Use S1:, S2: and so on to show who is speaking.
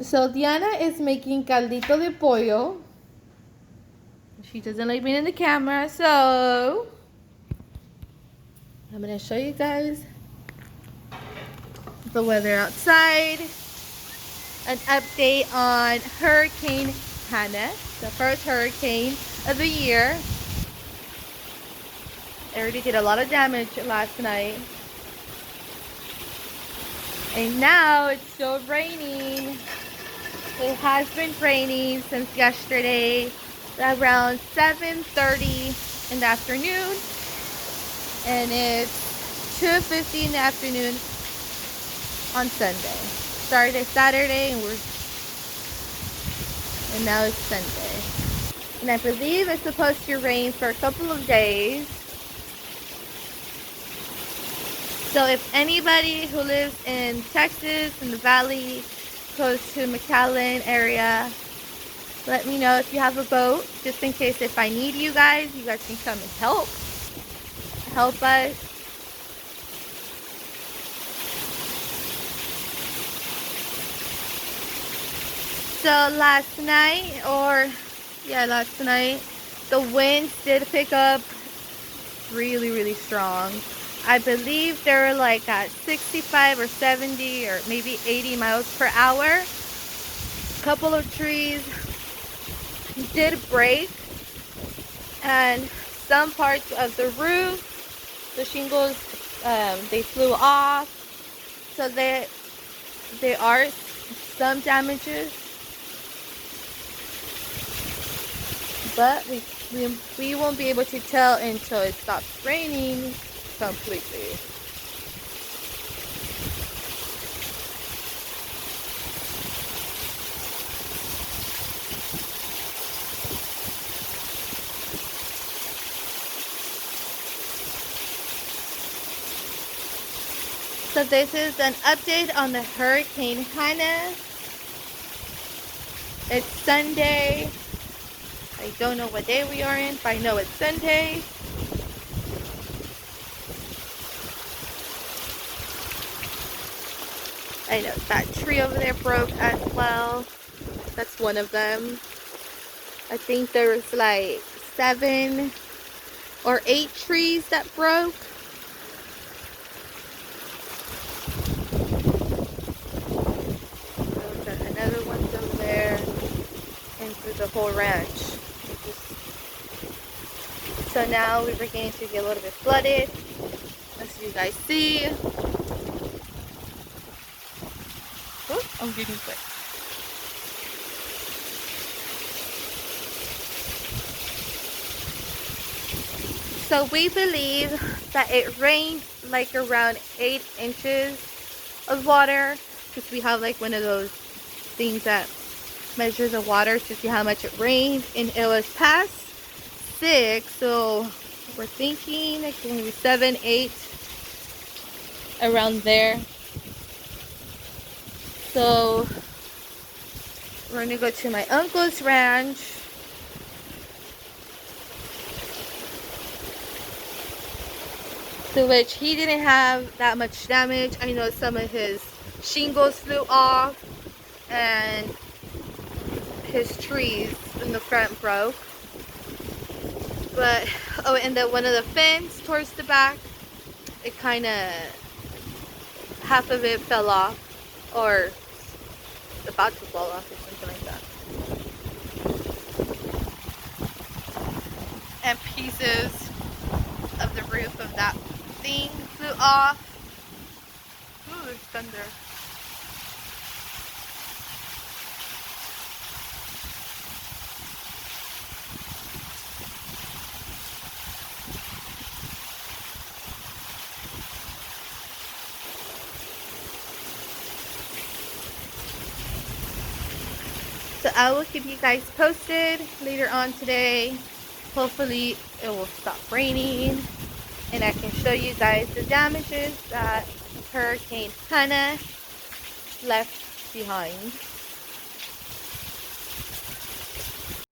S1: So Diana is making caldito de pollo. She doesn't like being in the camera, so I'm gonna show you guys the weather outside. An update on Hurricane Hannah, the first hurricane of the year. It already did a lot of damage last night. And now it's still raining. It has been raining since yesterday around 7:30 in the afternoon. And it's 2:50 in the afternoon on Sunday. Started Saturday and now it's Sunday. And I believe it's supposed to rain for a couple of days. So if anybody who lives in Texas, in the valley, close to McAllen area, let me know if you have a boat, just in case if I need you guys can come and help us. So last night, the winds did pick up really strong. I believe they were like at 65 or 70 or maybe 80 miles per hour. A couple of trees did break, and some parts of the roof, the shingles, they flew off. So there are some damages, but we won't be able to tell until it stops raining completely. So this is an update on the Hurricane Hannah. It's Sunday. I don't know what day we are in, but I know it's Sunday. I know that tree over there broke as well. That's one of them. I think there was like 7 or 8 trees that broke. Another one's over there and through the whole ranch. So now we're beginning to get a little bit flooded, as you guys see. Oh, I'm getting wet. So we believe that it rained like around 8 inches of water, because we have like one of those things that measures the water to see how much it rained, and it was past 6, so we're thinking like maybe 7, 8, around there. So we're gonna go to my uncle's ranch. To which he didn't have that much damage. I know some of his shingles flew off and his trees in the front broke. But and then one of the fence towards the back, it kind of, half of it fell off, or about to fall off, or something like that. And pieces of the roof of that thing flew off. Ooh, there's thunder. So I will keep you guys posted later on today. Hopefully it will stop raining and I can show you guys the damages that Hurricane Hannah left behind.